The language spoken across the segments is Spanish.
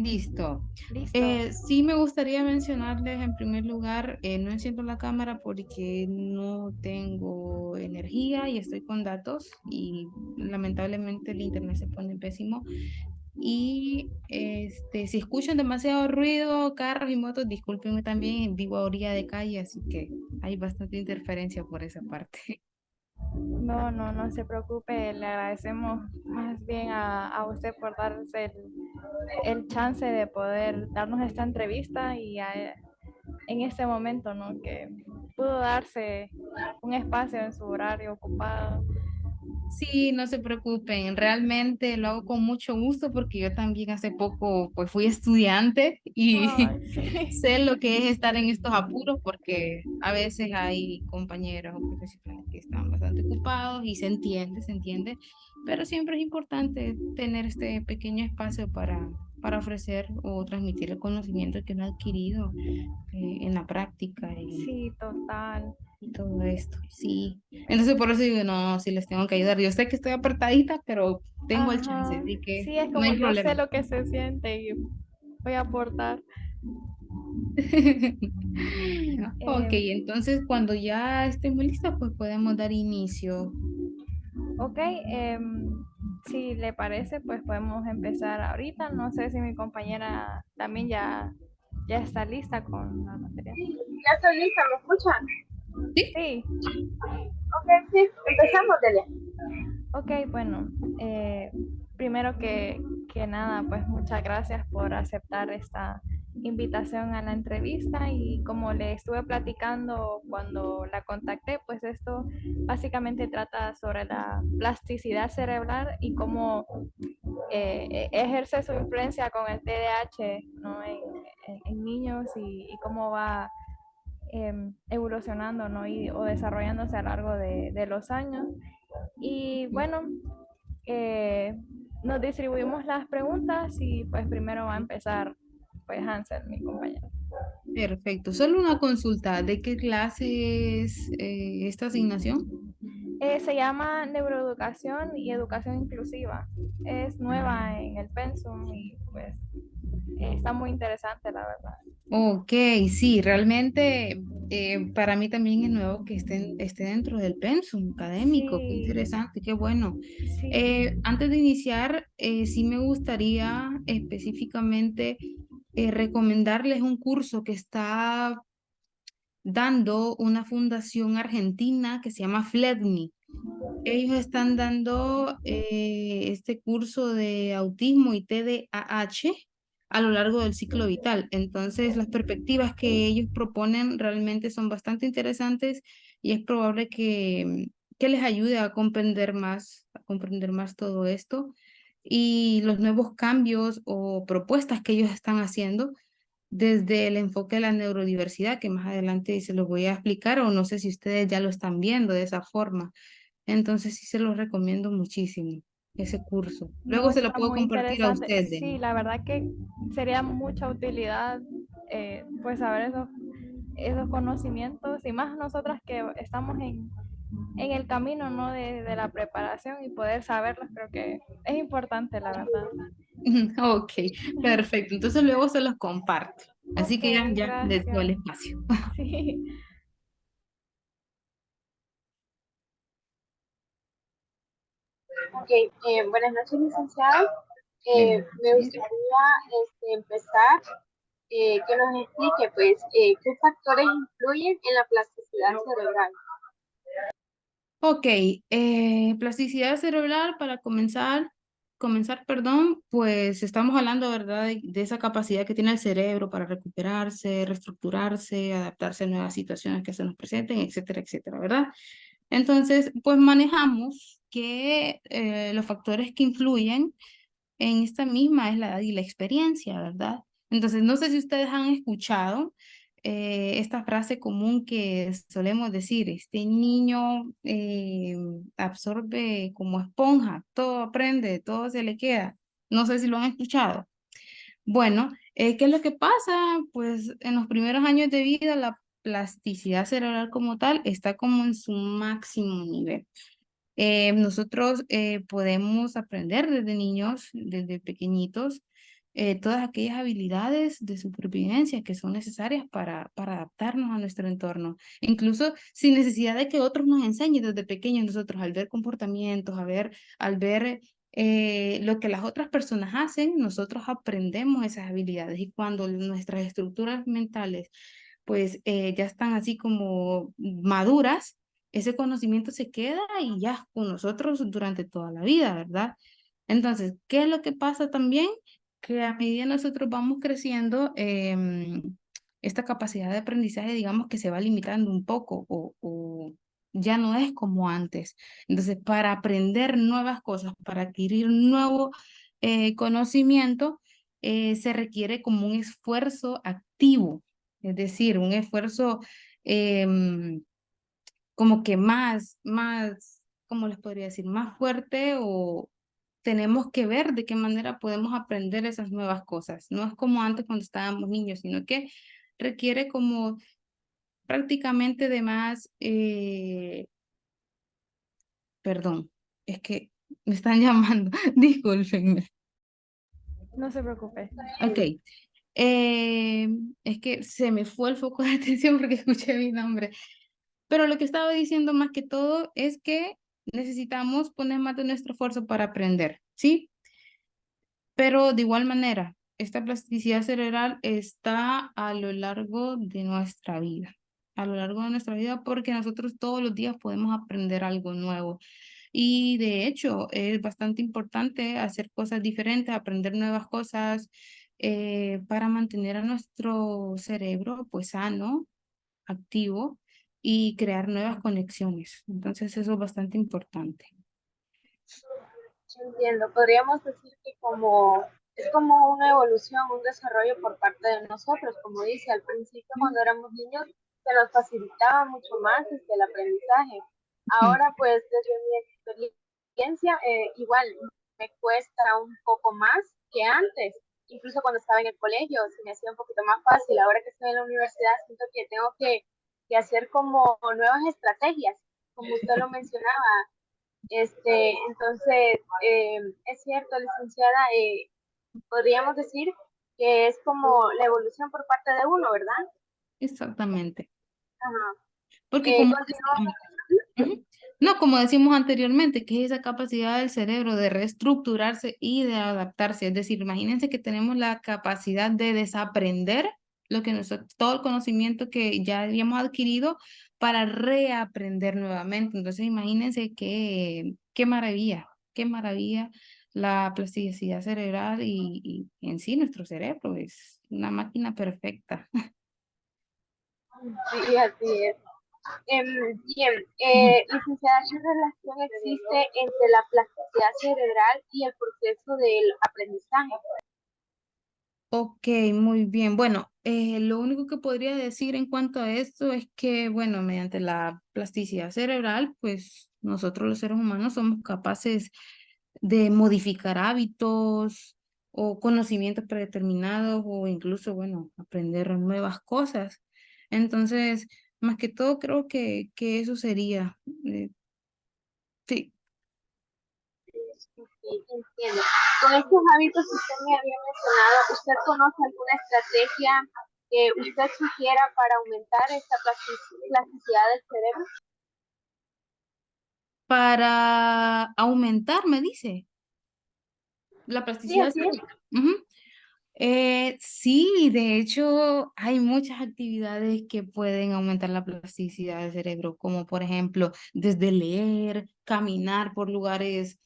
Listo. Listo. Sí me gustaría mencionarles en primer lugar, no enciendo la cámara porque no tengo energía y estoy con datos y lamentablemente el internet se pone pésimo. Y si escuchan demasiado ruido, carros y motos, discúlpenme también, vivo a orilla de calle, así que hay bastante interferencia por esa parte. No, no, no se preocupe. Le agradecemos más bien a usted por darse el chance de poder darnos esta entrevista en este momento, ¿no? Que pudo darse un espacio en su horario ocupado. Sí, no se preocupen, realmente lo hago con mucho gusto porque yo también hace poco pues fui estudiante y Ay, sí. sé lo que es estar en estos apuros porque a veces hay compañeros o profesionales que están bastante ocupados y se entiende, pero siempre es importante tener este pequeño espacio para ofrecer o transmitir el conocimiento que uno ha adquirido en la práctica Sí, total. y todo esto, sí. Entonces por eso digo, no, si les tengo que ayudar. Yo sé que estoy apertadita, pero tengo el chance, Ajá. así que Sí, es no como hay yo sé problema. lo que se siente y voy a aportar. Ok, Eh, entonces cuando ya estemos listos, pues podemos dar inicio. ok, si le parece, pues podemos empezar ahorita. No sé si mi compañera también ya está lista con la materia. Sí, ya estoy lista, ¿me escuchan? ¿Sí? Sí, Ok, sí, empezamos, Delia. ok, bueno, primero que nada, pues muchas gracias por aceptar esta invitación a la entrevista y como le estuve platicando cuando la contacté, pues esto básicamente trata sobre la plasticidad cerebral y cómo ejerce su influencia con el TDAH, ¿no? En niños y cómo va evolucionando, ¿no? O desarrollándose a lo largo de los años. Y bueno, eh, nos distribuimos las preguntas y pues primero va a empezar pues Hansel, mi compañero. Perfecto. Solo una consulta. ¿De qué clase es esta asignación? Se llama Neuroeducación y Educación Inclusiva. Es nueva en el pensum y pues está muy interesante, la verdad. Ok, sí, realmente para mí también es nuevo que esté dentro del pensum académico, qué Sí, interesante, qué bueno. sí, Antes de iniciar, sí me gustaría específicamente recomendarles un curso que está dando una fundación argentina que se llama FLEDNI. Ellos están dando este curso de autismo y TDAH a lo largo del ciclo vital. Entonces, las perspectivas que ellos proponen realmente son bastante interesantes y es probable que les ayude a comprender más todo esto y los nuevos cambios o propuestas que ellos están haciendo desde el enfoque de la neurodiversidad, que más adelante se los voy a explicar, o no sé si ustedes ya lo están viendo de esa forma. Entonces sí se los recomiendo muchísimo, ese curso. no Luego se lo está puedo muy compartir a interesante. ustedes. Sí, la verdad que sería mucha utilidad pues saber esos conocimientos y más nosotras que estamos en el camino, ¿no? De la preparación y poder saberlos, creo que es importante, la verdad. Ok, perfecto. Entonces luego se los comparto. Así Ok, que ya les doy gracias. el espacio. Sí. Ok, buenas noches, licenciado. Buenas Me noches. gustaría empezar que nos explique, pues, qué factores influyen en la plasticidad cerebral. Ok, plasticidad cerebral para perdón, pues estamos hablando, ¿verdad?, de esa capacidad que tiene el cerebro para recuperarse, reestructurarse, adaptarse a nuevas situaciones que se nos presenten, etcétera, etcétera, ¿verdad? Entonces, pues manejamos que los factores que influyen en esta misma es la edad y la experiencia, ¿verdad? Entonces, no sé si ustedes han escuchado esta frase común que solemos decir, este niño absorbe como esponja, todo aprende, todo se le queda. No sé si lo han escuchado. Bueno, ¿qué es lo que pasa? Pues en los primeros años de vida la plasticidad cerebral como tal está como en su máximo nivel. Nosotros podemos aprender desde niños, desde pequeñitos, todas aquellas habilidades de supervivencia que son necesarias para adaptarnos a nuestro entorno. Incluso sin necesidad de que otros nos enseñen desde pequeños nosotros al ver comportamientos, al ver lo que las otras personas hacen, nosotros aprendemos esas habilidades y cuando nuestras estructuras mentales pues ya están así como maduras, ese conocimiento se queda y ya con nosotros durante toda la vida, ¿verdad? Entonces, ¿qué es lo que pasa también? Que a medida nosotros vamos creciendo, esta capacidad de aprendizaje, digamos que se va limitando un poco o ya no es como antes. Entonces, para aprender nuevas cosas, para adquirir nuevo conocimiento, se requiere como un esfuerzo activo, es decir, un esfuerzo como que ¿cómo les podría decir? Más fuerte o tenemos que ver de qué manera podemos aprender esas nuevas cosas. No es como antes cuando estábamos niños, sino que requiere como prácticamente de más, perdón, es que me están llamando, discúlpenme. No se preocupe. Ok, es que se me fue el foco de atención porque escuché mi nombre. Pero lo que estaba diciendo más que todo es que necesitamos poner más de nuestro esfuerzo para aprender, ¿sí? Pero de igual manera, esta plasticidad cerebral está a lo largo de nuestra vida, a lo largo de nuestra vida porque nosotros todos los días podemos aprender algo nuevo. Y de hecho, es bastante importante hacer cosas diferentes, aprender nuevas cosas para mantener a nuestro cerebro pues sano, activo y crear nuevas conexiones. Entonces eso es bastante importante. Entiendo, podríamos decir que como es como una evolución, un desarrollo por parte de nosotros, como dice, al principio cuando éramos niños se nos facilitaba mucho más el aprendizaje. Ujú. Ahora pues desde mi experiencia igual me cuesta un poco más que antes, incluso cuando estaba en el colegio se me hacía un poquito más fácil. Ahora que estoy en la universidad siento que tengo que hacer como nuevas estrategias, como usted lo mencionaba. Entonces, es cierto, licenciada, podríamos decir que es como la evolución por parte de uno, ¿verdad? Exactamente. Ajá. Porque como Continuamos. ujú. No, como decimos anteriormente, que es esa capacidad del cerebro de reestructurarse y de adaptarse. Es decir, imagínense que tenemos la capacidad de desaprender lo que nosotros, todo el conocimiento que ya habíamos adquirido para reaprender nuevamente. Entonces, imagínense qué maravilla la plasticidad cerebral y en sí nuestro cerebro es una máquina perfecta. Sí, así es. Bien, licenciada, ¿qué relación existe entre la plasticidad cerebral y el proceso del aprendizaje? Ok, muy bien. Bueno, lo único que podría decir en cuanto a esto es que, bueno, mediante la plasticidad cerebral, pues nosotros los seres humanos somos capaces de modificar hábitos o conocimientos predeterminados o incluso, bueno, aprender nuevas cosas. Entonces, más que todo, creo que eso sería. Sí. Sí, entiendo. Con estos hábitos que usted me había mencionado, ¿usted conoce alguna estrategia que usted sugiera para aumentar esta plasticidad del cerebro? Para aumentar, me dice, la Sí, plasticidad así es. cerebral. Ujú. Sí, de hecho, hay muchas actividades que pueden aumentar la plasticidad del cerebro, como por ejemplo, desde leer, caminar por lugares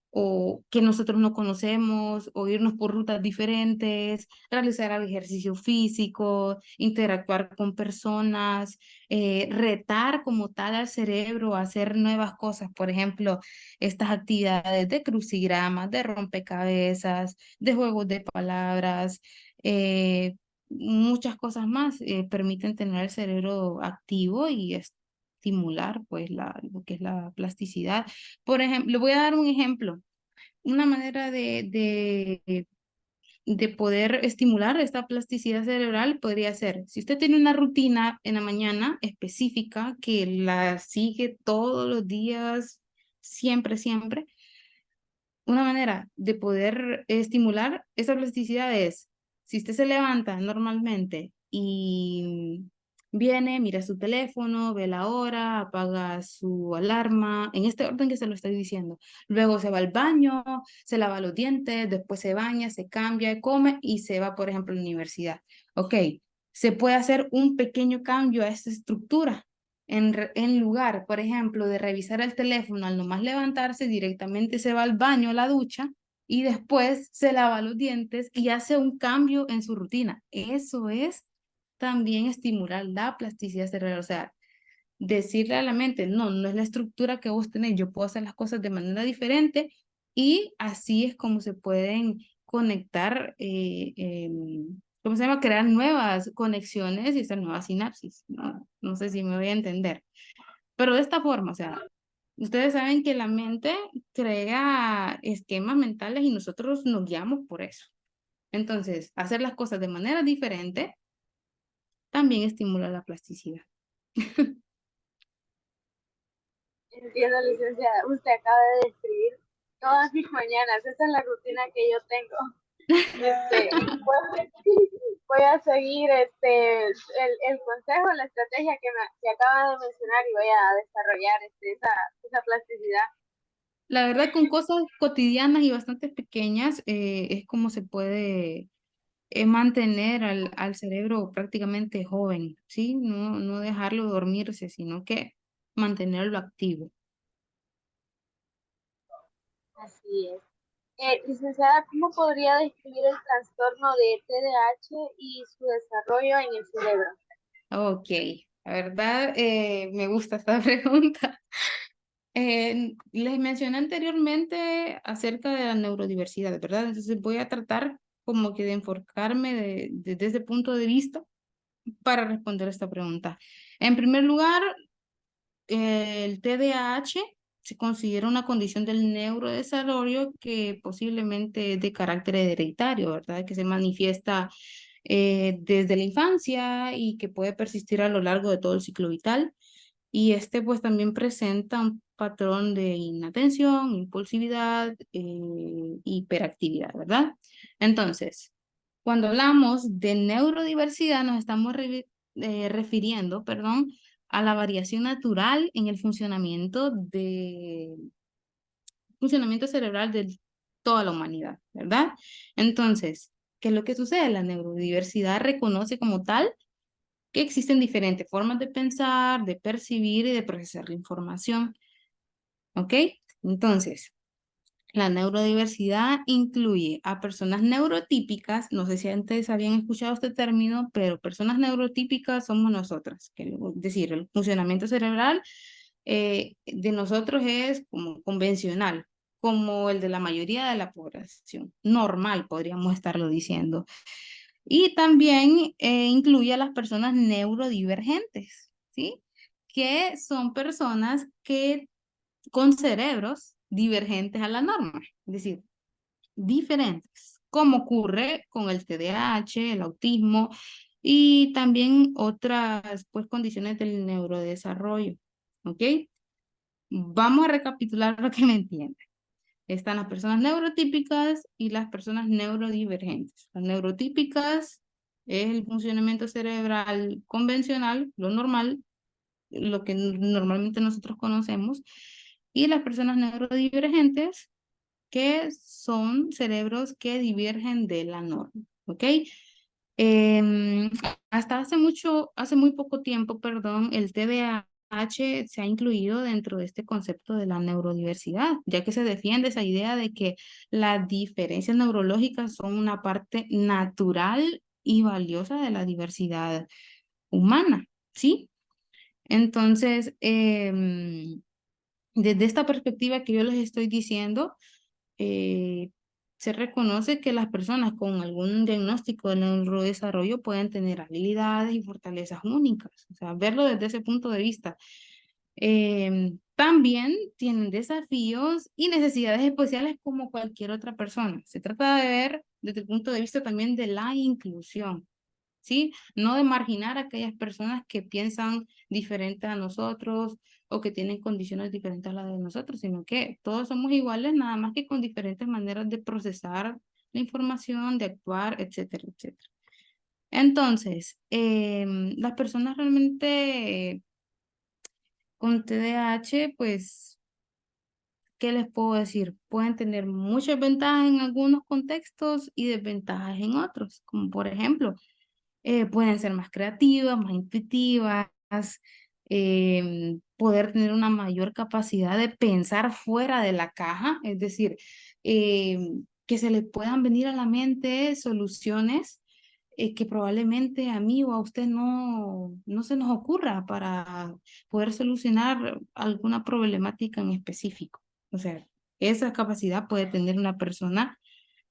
o que nosotros no conocemos, o irnos por rutas diferentes, realizar el ejercicio físico, interactuar con personas, retar como tal al cerebro a hacer nuevas cosas, por ejemplo, estas actividades de crucigramas, de rompecabezas, de juegos de palabras, eh, muchas cosas más permiten tener el cerebro activo y estimular pues lo que es la plasticidad. Por ejemplo, le voy a dar un ejemplo. Una manera de poder estimular esta plasticidad cerebral podría ser, si usted tiene una rutina en la mañana específica que la sigue todos los días, siempre, siempre, una manera de poder estimular esa plasticidad es, si usted se levanta normalmente y viene, mira su teléfono, ve la hora, apaga su alarma, en este orden que se lo estoy diciendo. Luego se va al baño, se lava los dientes, después se baña, se cambia, come y se va, por ejemplo, a la universidad. Ok, se puede hacer un pequeño cambio a esta estructura. En lugar, por ejemplo, de revisar el teléfono al nomás levantarse, directamente se va al baño, a la ducha, y después se lava los dientes y hace un cambio en su rutina. Eso es también estimular la plasticidad cerebral. O sea, decirle a la mente, no, no es la estructura que vos tenés, yo puedo hacer las cosas de manera diferente y así es como se pueden conectar, ¿cómo se llama? Crear nuevas conexiones y hacer nuevas sinapsis. No, no sé si me voy a entender. Pero de esta forma, o sea, ustedes saben que la mente crea esquemas mentales y nosotros nos guiamos por eso. Entonces, hacer las cosas de manera diferente también estimula la plasticidad. Entiendo, licenciada. Usted acaba de describir todas mis mañanas. Esa es la rutina que yo tengo. Voy a seguir el consejo, la estrategia que acaba de mencionar y voy a desarrollar esa plasticidad. La verdad, con cosas cotidianas y bastante pequeñas, es como se puede mantener al cerebro prácticamente joven, ¿sí? No, no dejarlo dormirse, sino que mantenerlo activo. Así es. Licenciada, ¿cómo podría describir el trastorno de TDAH y su desarrollo en el cerebro? Ok, la verdad, me gusta esta pregunta. Les mencioné anteriormente acerca de la neurodiversidad, ¿verdad? Entonces voy a tratar como que de enfocarme desde ese punto de vista para responder esta pregunta. En primer lugar, el TDAH se considera una condición del neurodesarrollo que posiblemente es de carácter hereditario, ¿verdad? Que se manifiesta desde la infancia y que puede persistir a lo largo de todo el ciclo vital. Y este pues también presenta un patrón de inatención, impulsividad, hiperactividad, ¿verdad? Entonces, cuando hablamos de neurodiversidad nos estamos refiriendo, perdón, a la variación natural en el funcionamiento cerebral de toda la humanidad, ¿verdad? Entonces, ¿qué es lo que sucede? La neurodiversidad reconoce como tal que existen diferentes formas de pensar, de percibir y de procesar la información. ¿Ok? Entonces, la neurodiversidad incluye a personas neurotípicas, no sé si antes habían escuchado este término, pero personas neurotípicas somos nosotras, que, es decir, el funcionamiento cerebral de nosotros es como convencional, como el de la mayoría de la población, normal podríamos estarlo diciendo. Y también incluye a las personas neurodivergentes, ¿sí? Que son personas que con cerebros divergentes a la norma, es decir, diferentes, como ocurre con el TDAH, el autismo y también otras pues, condiciones del neurodesarrollo. ¿Ok? Vamos a recapitular para que me entiendan. Están las personas neurotípicas y las personas neurodivergentes. Las neurotípicas es el funcionamiento cerebral convencional, lo normal, lo que normalmente nosotros conocemos, y las personas neurodivergentes, que son cerebros que divergen de la norma, ¿ok? Em, hasta hace muy poco tiempo, perdón, el TDAH se ha incluido dentro de este concepto de la neurodiversidad, ya que se defiende esa idea de que las diferencias neurológicas son una parte natural y valiosa de la diversidad humana, ¿sí? Entonces, desde esta perspectiva que yo les estoy diciendo, eh, se reconoce que las personas con algún diagnóstico de neurodesarrollo pueden tener habilidades y fortalezas únicas, o sea, verlo desde ese punto de vista. También tienen desafíos y necesidades especiales como cualquier otra persona. Se trata de ver desde el punto de vista también de la inclusión, ¿sí? No de marginar a aquellas personas que piensan diferente a nosotros o que tienen condiciones diferentes a las de nosotros, sino que todos somos iguales, nada más que con diferentes maneras de procesar la información, de actuar, etcétera, etcétera. Entonces, las personas realmente con TDAH, pues, ¿qué les puedo decir? Pueden tener muchas ventajas en algunos contextos y desventajas en otros, como por ejemplo, pueden ser más creativas, más intuitivas, poder tener una mayor capacidad de pensar fuera de la caja, es decir, que se le puedan venir a la mente soluciones que probablemente a mí o a usted no se nos ocurra para poder solucionar alguna problemática en específico. O sea, esa capacidad puede tener una persona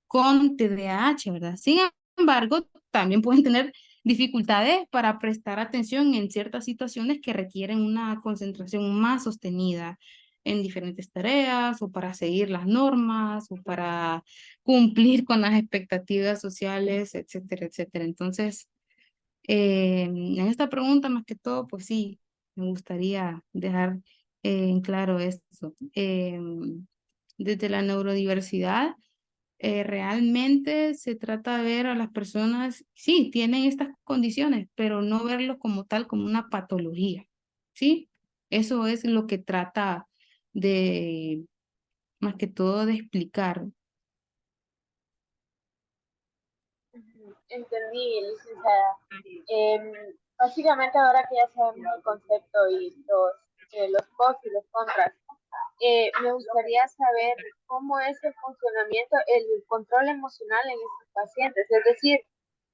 con TDAH, ¿verdad? Sin embargo, también pueden tener dificultades para prestar atención en ciertas situaciones que requieren una concentración más sostenida en diferentes tareas o para seguir las normas o para cumplir con las expectativas sociales, etcétera, etcétera. Entonces, en esta pregunta, más que todo, pues sí, me gustaría dejar en claro esto. Desde la neurodiversidad, realmente se trata de ver a las personas, sí, tienen estas condiciones, pero no verlo como tal, como una patología, ¿sí? Eso es lo que trata de, más que todo, de explicar. Entendí, licenciada. Básicamente ahora que ya sabemos el concepto y los pros y los contras, me gustaría saber cómo es el funcionamiento, el control emocional en estos pacientes, es decir,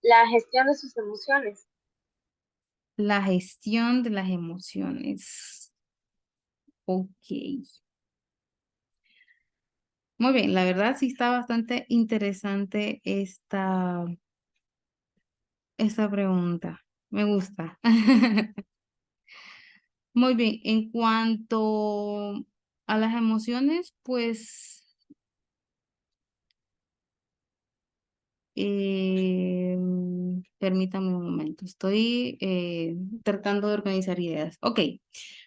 la gestión de sus emociones. La gestión de las emociones. Ok. Muy bien, la verdad sí está bastante interesante esta pregunta. Me gusta. Muy bien, en cuanto a las emociones, pues permítame un momento, estoy tratando de organizar ideas. Ok,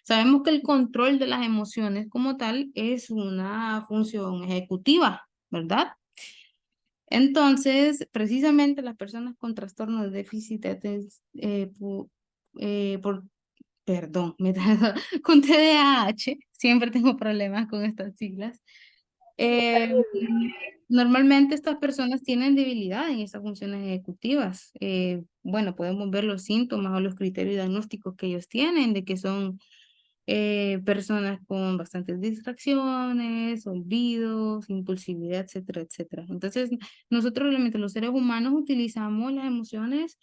sabemos que el control de las emociones como tal es una función ejecutiva, ¿verdad? Entonces, precisamente las personas con trastornos de déficit de perdón, con TDAH, siempre tengo problemas con estas siglas. Eh, Normalmente estas personas tienen debilidad en estas funciones ejecutivas. Bueno, podemos ver los síntomas o los criterios diagnósticos que ellos tienen, de que son personas con bastantes distracciones, olvidos, impulsividad, etcétera, etcétera. Entonces, nosotros realmente los seres humanos utilizamos las emociones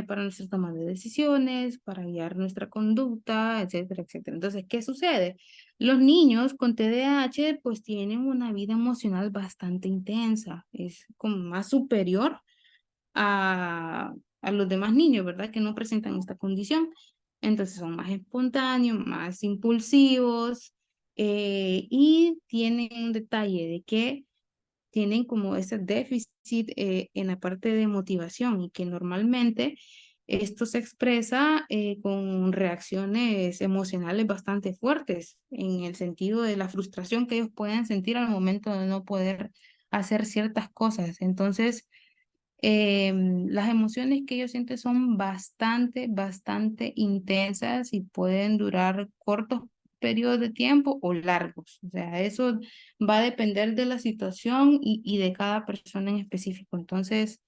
para nuestra toma de decisiones, para guiar nuestra conducta, etcétera, etcétera. Entonces, ¿qué sucede? Los niños con TDAH pues tienen una vida emocional bastante intensa, es como más superior a los demás niños, ¿verdad? Que no presentan esta condición. Entonces son más espontáneos, más impulsivos y tienen un detalle de que tienen como ese déficit en la parte de motivación y que normalmente esto se expresa con reacciones emocionales bastante fuertes en el sentido de la frustración que ellos pueden sentir al momento de no poder hacer ciertas cosas. Entonces, las emociones que ellos sienten son bastante, bastante intensas y pueden durar cortos periodos de tiempo o largos. O sea, eso va a depender de la situación y de cada persona en específico. Entonces,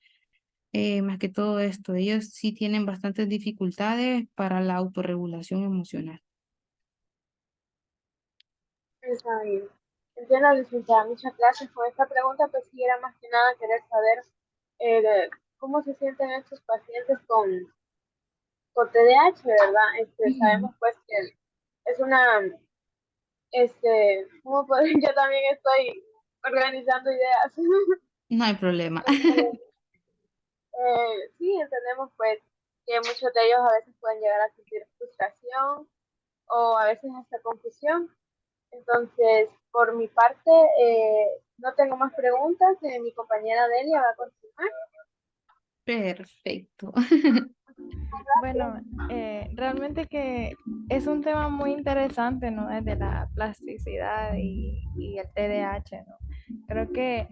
más que todo esto, ellos sí tienen bastantes dificultades para la autorregulación emocional. Está bien. Entiendo, licenciada. Muchas gracias por esta pregunta. Pues sí, era más que nada querer saber cómo se sienten estos pacientes con TDAH, ¿verdad? Ujú. Sabemos pues que es una, ¿cómo puedo? Yo también estoy organizando ideas. No hay problema. Sí, entendemos pues que muchos de ellos a veces pueden llegar a sentir frustración o a veces hasta confusión. Entonces, por mi parte, no tengo más preguntas. Mi compañera Delia va a continuar. Perfecto. Bueno, realmente que es un tema muy interesante, ¿no? Desde la plasticidad y el TDAH, ¿no? Creo que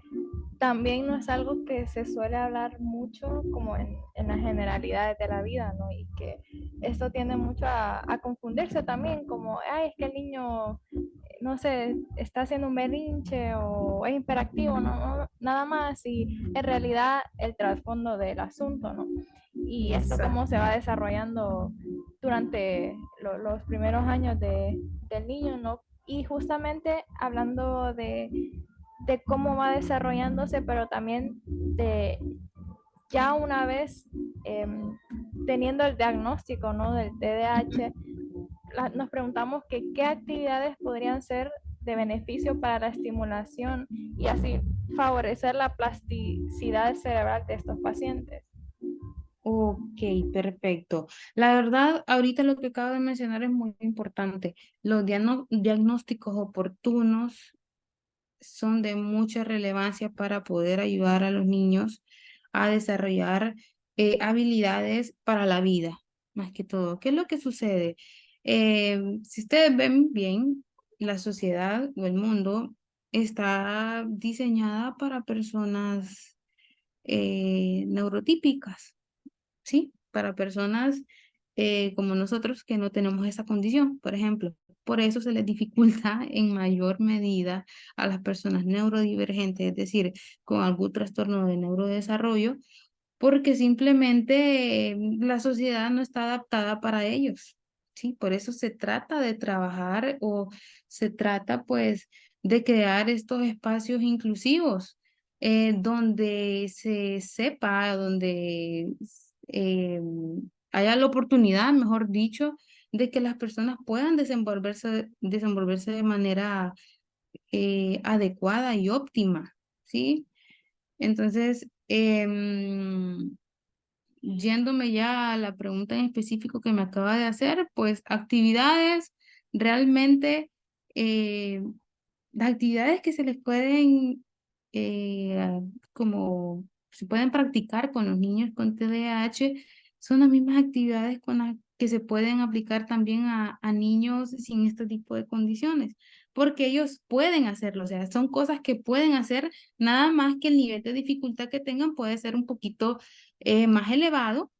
también no es algo que se suele hablar mucho como en las generalidades de la vida, ¿no? Y que esto tiende mucho a confundirse también, como, ay, es que el niño, no sé, está haciendo un berrinche o es hiperactivo, ¿no? Nada más, y en realidad el trasfondo del asunto, ¿no? Y esto cómo se va desarrollando durante los primeros años del niño, ¿no? Y justamente hablando de cómo va desarrollándose, pero también de ya una vez eh, teniendo el diagnóstico, ¿no? Del TDAH, nos preguntamos que qué actividades podrían ser de beneficio para la estimulación y así favorecer la plasticidad cerebral de estos pacientes. Ok, perfecto. La verdad, ahorita lo que acabo de mencionar es muy importante. Los diagnósticos oportunos son de mucha relevancia para poder ayudar a los niños a desarrollar habilidades para la vida, más que todo. ¿Qué es lo que sucede? Si ustedes ven bien, la sociedad o el mundo está diseñada para personas neurotípicas, ¿sí? Para personas como nosotros que no tenemos esa condición, por ejemplo. Por eso se les dificulta en mayor medida a las personas neurodivergentes, es decir, con algún trastorno de neurodesarrollo, porque simplemente la sociedad no está adaptada para ellos, ¿sí? Por eso se trata de trabajar o se trata pues de crear estos espacios inclusivos donde se sepa, donde eh, haya la oportunidad, mejor dicho, de que las personas puedan desenvolverse de manera adecuada y óptima, ¿sí? Entonces, yéndome ya a la pregunta en específico que me acaba de hacer, pues actividades realmente, eh, las actividades que se les pueden, como se pueden practicar con los niños con TDAH, son las mismas actividades con las que se pueden aplicar también a niños sin este tipo de condiciones, porque ellos pueden hacerlo, o sea, son cosas que pueden hacer, nada más que el nivel de dificultad que tengan puede ser un poquito más elevado,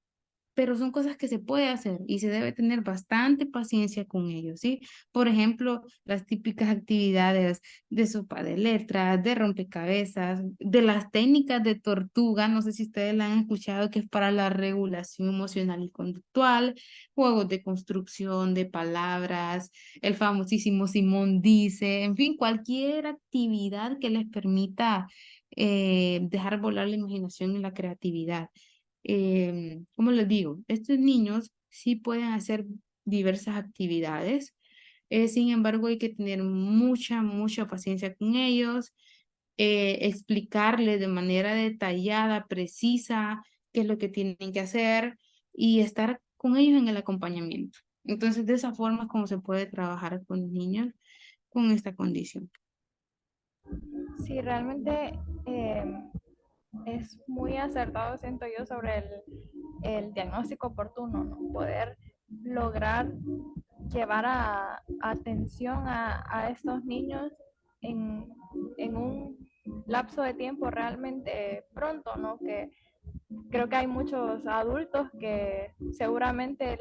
pero son cosas que se puede hacer y se debe tener bastante paciencia con ellos, ¿sí? Por ejemplo, las típicas actividades de sopa de letras, de rompecabezas, de las técnicas de tortuga, no sé si ustedes la han escuchado, que es para la regulación emocional y conductual, juegos de construcción de palabras, el famosísimo Simón dice, en fin, cualquier actividad que les permita dejar volar la imaginación y la creatividad. Como les digo, estos niños sí pueden hacer diversas actividades, sin embargo hay que tener mucha paciencia con ellos, explicarles de manera detallada, precisa, qué es lo que tienen que hacer y estar con ellos en el acompañamiento. Entonces, de esa forma es como se puede trabajar con los niños con esta condición. Sí, realmente es muy acertado, siento yo, sobre el diagnóstico oportuno, ¿no? Poder lograr llevar a atención a estos niños en, en un lapso de tiempo realmente pronto, ¿no? Que creo que hay muchos adultos que seguramente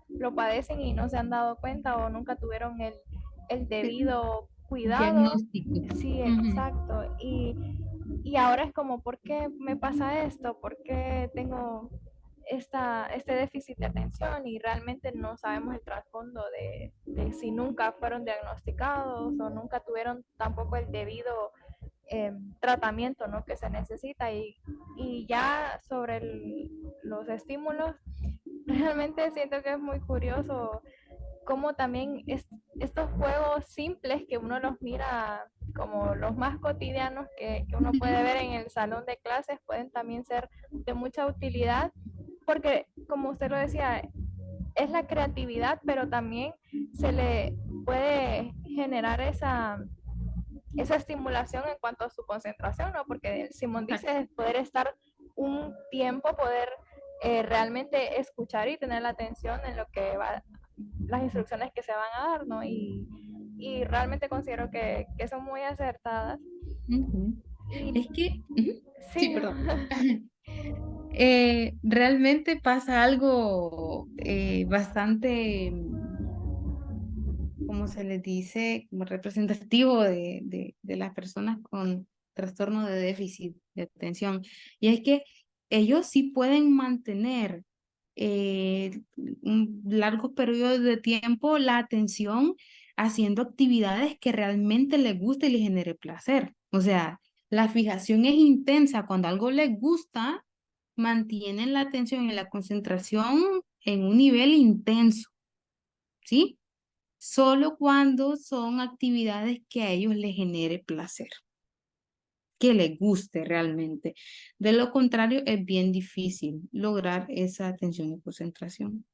lo padecen y no se han dado cuenta o nunca tuvieron el debido cuidado. Diagnóstico. Sí, Ujú. exacto. Y ahora es como, ¿por qué me pasa esto? ¿Por qué tengo este déficit de atención? Y realmente no sabemos el trasfondo de si nunca fueron diagnosticados o nunca tuvieron tampoco el debido tratamiento, ¿no? Que se necesita. Y ya sobre los estímulos, realmente siento que es muy curioso cómo también estos juegos simples que uno los mira como los más cotidianos que uno puede ver en el salón de clases pueden también ser de mucha utilidad porque como usted lo decía, es la creatividad, pero también se le puede generar esa estimulación en cuanto a su concentración, ¿no? Porque Simón Exacto. dice poder estar un tiempo, poder realmente escuchar y tener la atención en lo que va, las instrucciones que se van a dar, ¿no? Y realmente considero que son muy acertadas. Ujú. Y Es que, ujú, sí, sí, no. perdón. Realmente pasa algo bastante, como se les dice, como representativo de las personas con trastorno de déficit de atención. Y es que ellos sí pueden mantener un largo periodo de tiempo la atención haciendo actividades que realmente les guste y les genere placer. O sea, la fijación es intensa. Cuando algo les gusta, mantienen la atención y la concentración en un nivel intenso, ¿sí? Solo cuando son actividades que a ellos les genere placer, que les guste realmente. De lo contrario, es bien difícil lograr esa atención y concentración.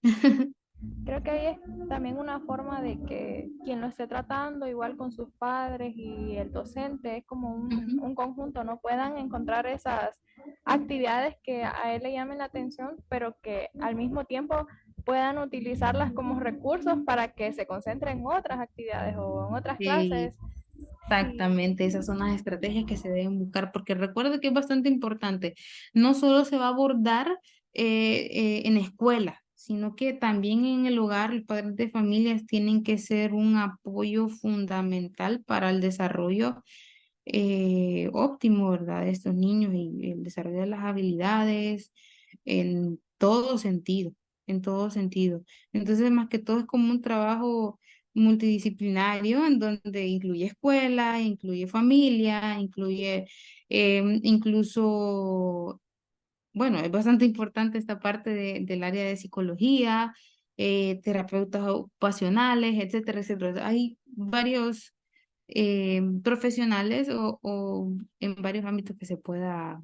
Creo que ahí es también una forma de que quien lo esté tratando, igual con sus padres y el docente, es como Ujú. un conjunto, no puedan encontrar esas actividades que a él le llamen la atención, pero que al mismo tiempo puedan utilizarlas como recursos para que se concentre en otras actividades o en otras clases. Sí, Exactamente, esas son las estrategias que se deben buscar, porque recuerda que es bastante importante. No solo se va a abordar en escuela, sino que también en el hogar, los padres de familias tienen que ser un apoyo fundamental para el desarrollo óptimo, ¿verdad? De estos niños y el desarrollo de las habilidades en todo sentido, en todo sentido. Entonces, más que todo es como un trabajo multidisciplinario en donde incluye escuela, incluye familia, incluye incluso, bueno, es bastante importante esta parte del área de psicología, terapeutas ocupacionales, etcétera, etcétera. Hay varios profesionales o en varios ámbitos que se pueda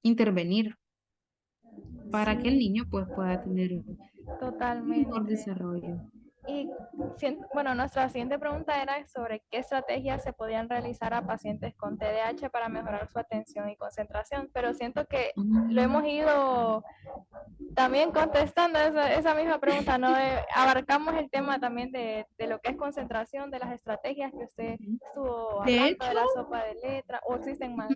intervenir para que el sí, niño pues pueda tener un mejor totalmente. desarrollo. Y bueno, nuestra siguiente pregunta era sobre qué estrategias se podían realizar a pacientes con TDAH para mejorar su atención y concentración, pero siento que lo Mm, hemos ido también contestando esa misma pregunta, ¿no? Abarcamos el tema también de lo que es concentración, de las estrategias que usted ujú. estuvo De hablando, de hecho, la sopa de letra, o existen más.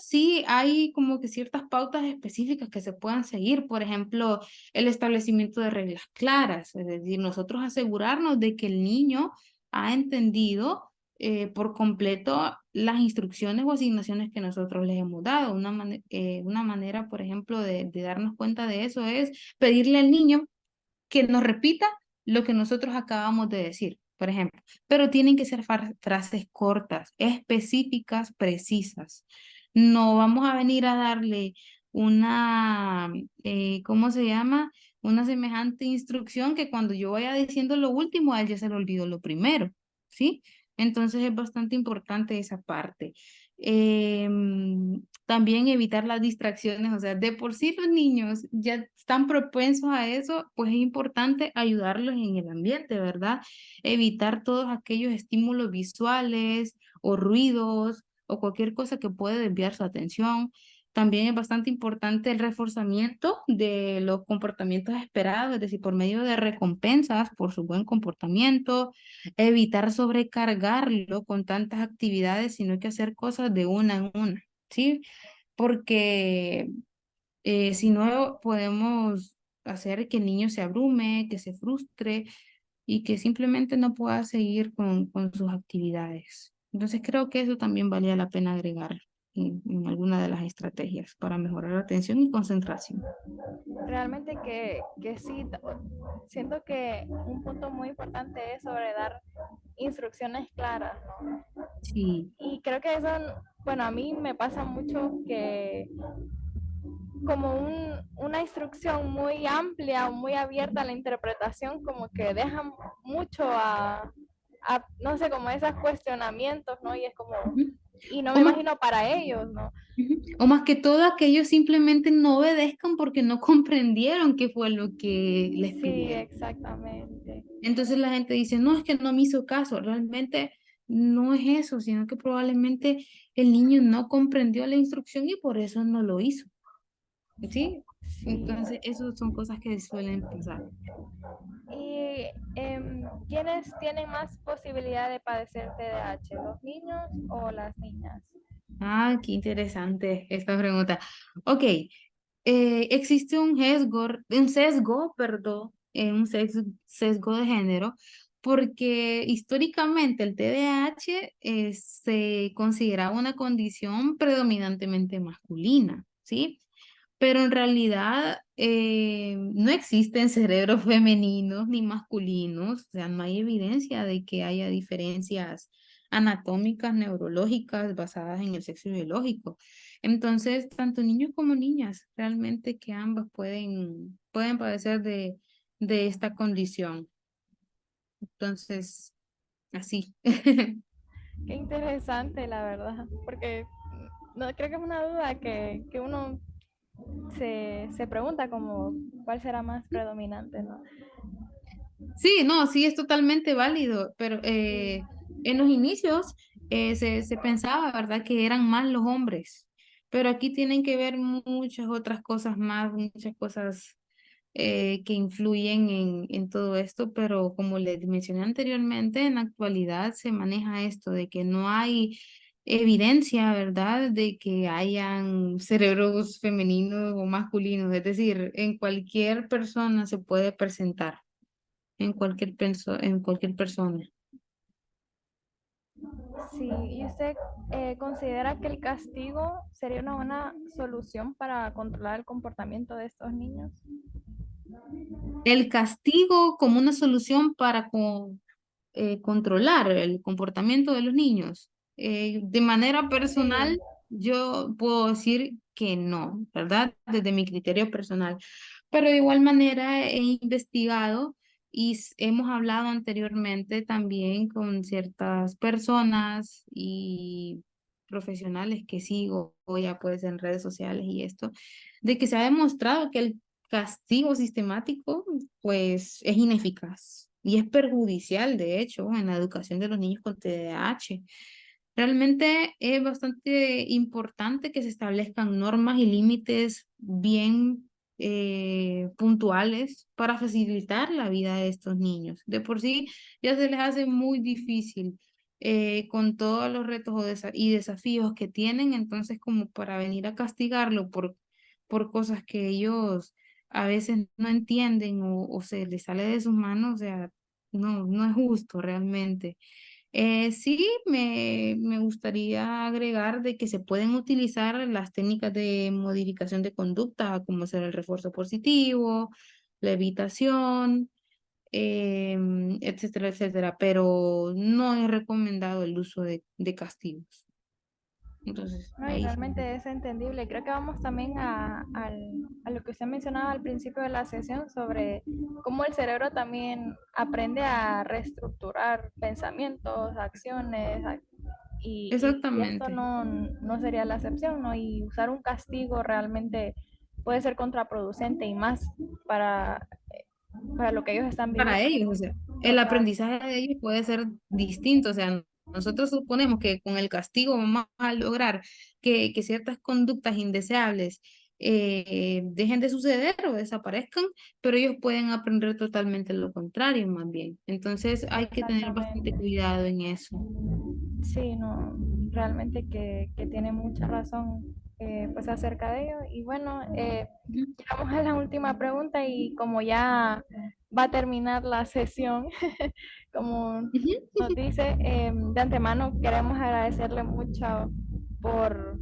sí hay como que ciertas pautas específicas que se puedan seguir, por ejemplo, el establecimiento de reglas claras, es decir, nosotros asegurarnos de que el niño ha entendido por completo las instrucciones o asignaciones que nosotros les hemos dado. Una manera, por ejemplo, de darnos cuenta de eso es pedirle al niño que nos repita lo que nosotros acabamos de decir, por ejemplo, pero tienen que ser frases cortas, específicas, precisas. No vamos a venir a darle una, ¿cómo se llama? Una semejante instrucción que cuando yo vaya diciendo lo último, a él ya se le olvidó lo primero, ¿sí? Entonces es bastante importante esa parte. También evitar las distracciones, o sea, de por sí los niños ya están propensos a eso, pues es importante ayudarlos en el ambiente, ¿verdad? Evitar todos aquellos estímulos visuales o ruidos o cualquier cosa que pueda desviar su atención. También es bastante importante el reforzamiento de los comportamientos esperados, es decir, por medio de recompensas por su buen comportamiento, evitar sobrecargarlo con tantas actividades, sino que hacer cosas de una en una, ¿sí? Porque si no podemos hacer que el niño se abrume, que se frustre y que simplemente no pueda seguir con sus actividades. Entonces creo que eso también valía la pena agregar en alguna de las estrategias para mejorar la atención y concentración. Realmente que sí, siento que un punto muy importante es sobre dar instrucciones claras, ¿no? Sí. Y creo que eso, bueno, a mí me pasa mucho que como una instrucción muy amplia o muy abierta a la interpretación, como que deja mucho no sé, como esos cuestionamientos, ¿no? Y es como, Ujú. y no O me más, imagino para ellos, ¿no? ujú. O más que todo, aquellos simplemente no obedezcan porque no comprendieron qué fue lo que les Sí, pidieron. exactamente. Entonces la gente dice, no, es que no me hizo caso. Realmente no es eso, sino que probablemente el niño no comprendió la instrucción y por eso no lo hizo. ¿sí? Sí. Entonces, esas son cosas que suelen pasar. ¿Y quiénes tienen más posibilidad de padecer TDAH, los niños o las niñas? Ah, qué interesante esta pregunta. Ok, existe perdón, un sesgo de género, porque históricamente el TDAH se consideraba una condición predominantemente masculina, ¿sí? Pero en realidad no existen cerebros femeninos ni masculinos, o sea, no hay evidencia de que haya diferencias anatómicas, neurológicas basadas en el sexo biológico. Entonces, tanto niños como niñas, realmente que ambas pueden padecer de esta condición. Entonces, así. Qué interesante, la verdad, porque no, creo que es una duda que uno se pregunta como cuál será más predominante, ¿no? Sí, no, sí es totalmente válido, pero Sí. en los inicios se pensaba, ¿verdad?, que eran más los hombres, pero aquí tienen que ver muchas otras cosas más, muchas cosas que influyen en todo esto, pero como les mencioné anteriormente, en la actualidad se maneja esto de que no hay evidencia, ¿verdad?, de que hayan cerebros femeninos o masculinos, es decir, en cualquier persona se puede presentar en cualquier persona. Sí, ¿y usted considera que el castigo sería una buena solución para controlar el comportamiento de estos niños? El castigo como una solución para controlar el comportamiento de los niños. De manera Sí, personal, yo puedo decir que no, ¿verdad? Desde mi criterio personal. Pero de igual manera he investigado y hemos hablado anteriormente también con ciertas personas y profesionales que sigo, o ya pues en redes sociales y esto, de que se ha demostrado que el castigo sistemático pues es ineficaz y es perjudicial, de hecho, en la educación de los niños con TDAH. Realmente es bastante importante que se establezcan normas y límites bien puntuales para facilitar la vida de estos niños. De por sí ya se les hace muy difícil con todos los retos y desafíos que tienen, entonces como para venir a castigarlo por cosas que ellos a veces no entienden o se les sale de sus manos, o sea, no es justo realmente. Sí, me gustaría agregar de que se pueden utilizar las técnicas de modificación de conducta, como ser el refuerzo positivo, la evitación, etcétera, etcétera, pero no es recomendado el uso de castigos. Entonces, no, y ahí sí. realmente es entendible. Creo que vamos también a lo que usted mencionaba al principio de la sesión sobre cómo el cerebro también aprende a reestructurar pensamientos, acciones, y esto Exactamente. no sería la excepción, ¿no? Y usar un castigo realmente puede ser contraproducente y más para, para lo que ellos están Para viviendo. ellos, o sea, el Total, aprendizaje de ellos puede ser distinto, o sea, nosotros suponemos que con el castigo vamos a lograr que ciertas conductas indeseables dejen de suceder o desaparezcan, pero ellos pueden aprender totalmente lo contrario, más bien. Entonces hay que tener bastante exactamente. cuidado en eso. Sí, no, realmente que tiene mucha razón pues acerca de ello. Y bueno, Ujú, llegamos a la última pregunta y como ya va a terminar la sesión, como ujú. nos dice, de antemano queremos agradecerle mucho por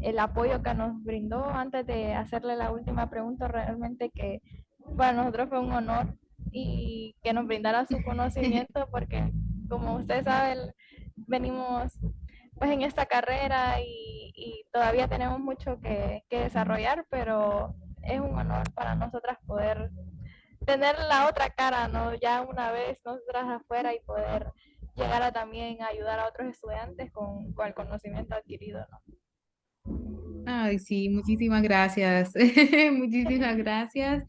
el apoyo que nos brindó antes de hacerle la última pregunta. Realmente que para nosotros fue un honor y que nos brindara su conocimiento porque como usted sabe, venimos pues en esta carrera y todavía tenemos mucho que desarrollar, pero es un honor para nosotras poder tener la otra cara, ¿no? Ya una vez nosotras afuera y poder llegar a también ayudar a otros estudiantes con el conocimiento adquirido, ¿no? Ay, sí, muchísimas gracias. Muchísimas gracias.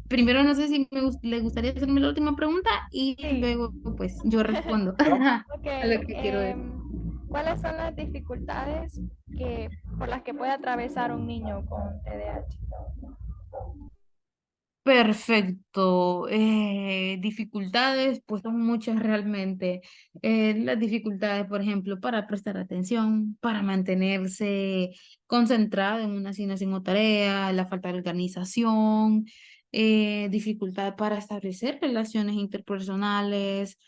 Primero, no sé si le gustaría hacerme la última pregunta y Sí, luego, pues, yo respondo ok. a lo que quiero decir. ¿cuáles son las dificultades por las que puede atravesar un niño con TDAH? Perfecto. Dificultades, pues son muchas realmente. Las dificultades, por ejemplo, para prestar atención, para mantenerse concentrado en una asignación o tarea, la falta de organización, dificultad para establecer relaciones interpersonales,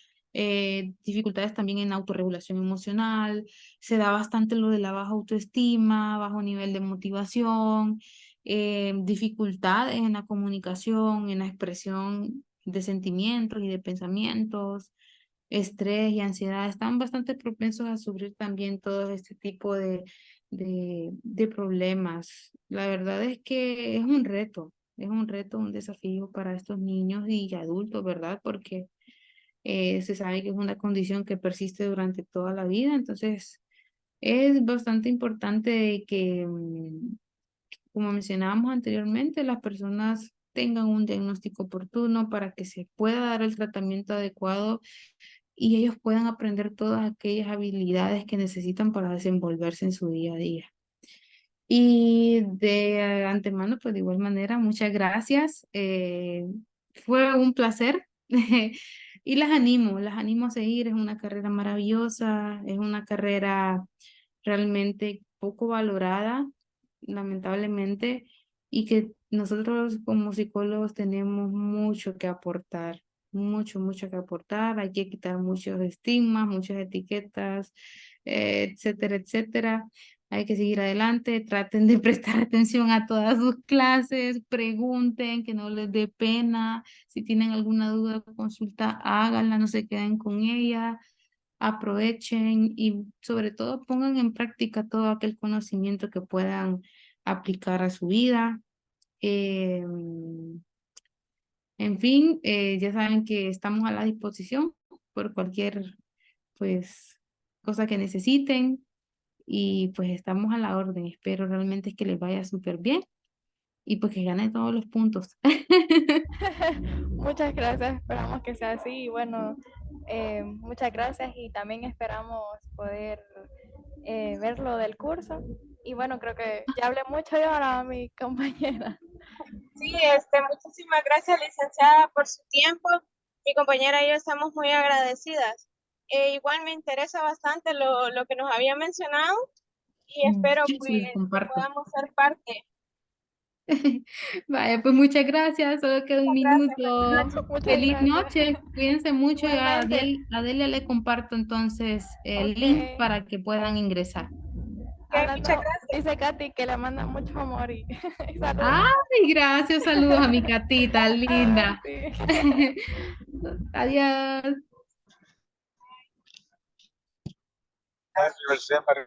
dificultades también en autorregulación emocional. Se da bastante lo de la baja autoestima, bajo nivel de motivación, dificultades en la comunicación, en la expresión de sentimientos y de pensamientos, estrés y ansiedad. Están bastante propensos a sufrir también todo este tipo de problemas. La verdad es que es un reto, un desafío para estos niños y adultos, ¿verdad? Porque se sabe que es una condición que persiste durante toda la vida, entonces es bastante importante que como mencionábamos anteriormente, las personas tengan un diagnóstico oportuno para que se pueda dar el tratamiento adecuado y ellos puedan aprender todas aquellas habilidades que necesitan para desenvolverse en su día a día. Y de antemano, pues de igual manera, muchas gracias. Fue un placer y las animo a seguir. Es una carrera maravillosa, es una carrera realmente poco valorada, lamentablemente, y que nosotros como psicólogos tenemos mucho que aportar, mucho que aportar. Hay que quitar muchos estigmas, muchas etiquetas, etcétera, etcétera. Hay que seguir adelante, traten de prestar atención a todas sus clases, pregunten, que no les dé pena. Si tienen alguna duda o consulta, háganla, no se queden con ella, aprovechen y sobre todo pongan en práctica todo aquel conocimiento que puedan aplicar a su vida. Eh, en fin, ya saben que estamos a la disposición por cualquier pues cosa que necesiten y pues estamos a la orden. Espero realmente que les vaya súper bien y pues que ganen todos los puntos. Muchas gracias, esperamos que sea así. Y bueno, muchas gracias y también esperamos poder ver lo del curso. Y bueno, creo que ya hablé mucho yo ahora a mi compañera. Sí, muchísimas gracias, licenciada, por su tiempo. Mi compañera y yo estamos muy agradecidas. Igual me interesa bastante lo que nos había mencionado y espero Yo pues sí les que comparto. podamos ser parte. Vaya, pues muchas gracias, solo queda un Muchas gracias, feliz minuto. noche. Muchas Feliz gracias. noche, cuídense mucho y a Igualmente. a Delia le comparto entonces el Ok. link para que puedan ingresar. Ok, muchas Hablando, gracias. dice Katy que le manda mucho amor y, y saludos. Ay, gracias, saludos a mi gatita Ay, linda. sí. Adiós. Gracias, José María.